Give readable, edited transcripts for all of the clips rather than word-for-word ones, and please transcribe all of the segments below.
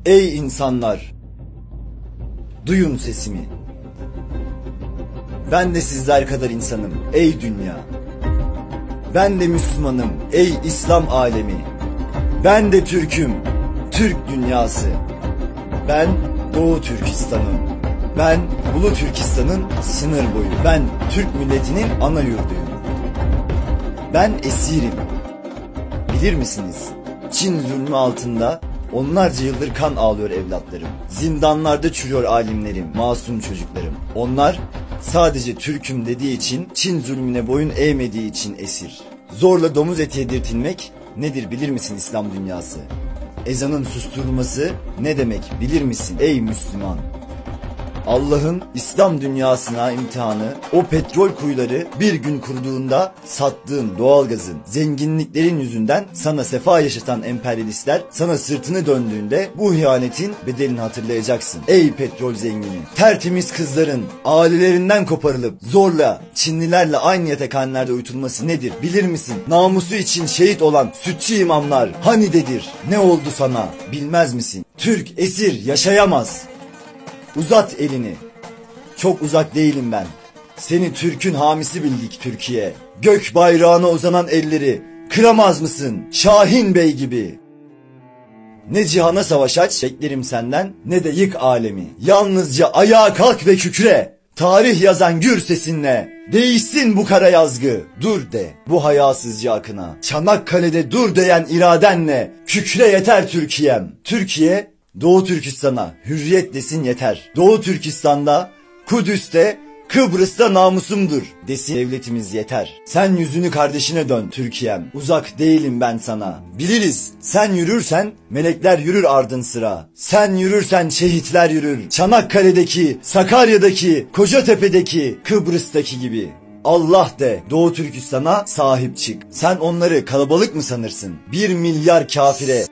Ey insanlar! Duyun sesimi. Ben de sizler kadar insanım ey dünya. Ben de Müslümanım ey İslam alemi. Ben de Türk'üm, Türk dünyası. Ben Doğu Türkistan'ım. Ben Ulu Türkistan'ın sınır boyu. Ben Türk milletinin ana yurduyum. Ben esirim. Bilir misiniz? Çin zulmü altında onlarca yıldır kan ağlıyor evlatlarım. Zindanlarda çürüyor alimlerim, masum çocuklarım. Onlar sadece Türk'üm dediği için, Çin zulmüne boyun eğmediği için esir. Zorla domuz eti yedirtilmek nedir bilir misin İslam dünyası? Ezanın susturulması ne demek bilir misin ey Müslüman? Allah'ın İslam dünyasına imtihanı, o petrol kuyuları bir gün kuruduğunda sattığın doğalgazın, zenginliklerin yüzünden sana sefa yaşatan emperyalistler sana sırtını döndüğünde bu ihanetin bedelini hatırlayacaksın. Ey petrol zengini, tertemiz kızların ailelerinden koparılıp zorla Çinlilerle aynı yatakhanelerde uyutulması nedir bilir misin? Namusu için şehit olan sütçü imamlar hanidedir? Ne oldu sana bilmez misin? Türk esir yaşayamaz. Uzat elini. Çok uzak değilim ben. Seni Türk'ün hamisi bildik Türkiye. Gök bayrağına uzanan elleri kıramaz mısın Şahin Bey gibi? Ne cihana savaş aç beklerim senden, ne de yık alemi. Yalnızca ayağa kalk ve kükre. Tarih yazan gür sesinle. Değişsin bu kara yazgı. Dur de bu hayasızca akına. Çanakkale'de dur diyen iradenle. Kükre yeter Türkiye'm. Türkiye Doğu Türkistan'a hürriyet desin yeter. Doğu Türkistan'da, Kudüs'te, Kıbrıs'ta namusumdur desin devletimiz yeter. Sen yüzünü kardeşine dön Türkiye'm. Uzak değilim ben sana. Biliriz sen yürürsen melekler yürür ardın sıra. Sen yürürsen şehitler yürür. Çanakkale'deki, Sakarya'daki, Kocatepe'deki, Kıbrıs'taki gibi. Allah de Doğu Türkistan'a sahip çık. Sen onları kalabalık mı sanırsın? 1 milyar kafire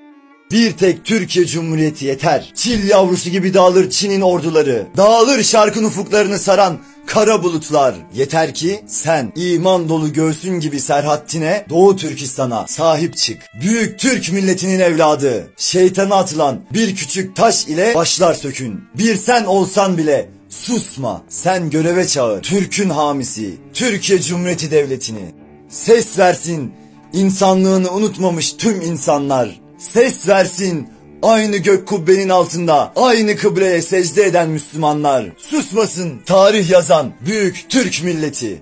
bir tek Türkiye Cumhuriyeti yeter. Çil yavrusu gibi dağılır Çin'in orduları. Dağılır şarkın ufuklarını saran kara bulutlar. Yeter ki sen iman dolu göğsün gibi Serhaddin'e, Doğu Türkistan'a sahip çık. Büyük Türk milletinin evladı. Şeytana atılan bir küçük taş ile başlar sökün. Bir sen olsan bile susma. Sen göreve çağır Türk'ün hamisi, Türkiye Cumhuriyeti Devleti'ni. Ses versin insanlığını unutmamış tüm insanlar. Ses versin aynı gök kubbenin altında aynı kıbleye secde eden Müslümanlar. Susmasın tarih yazan büyük Türk milleti.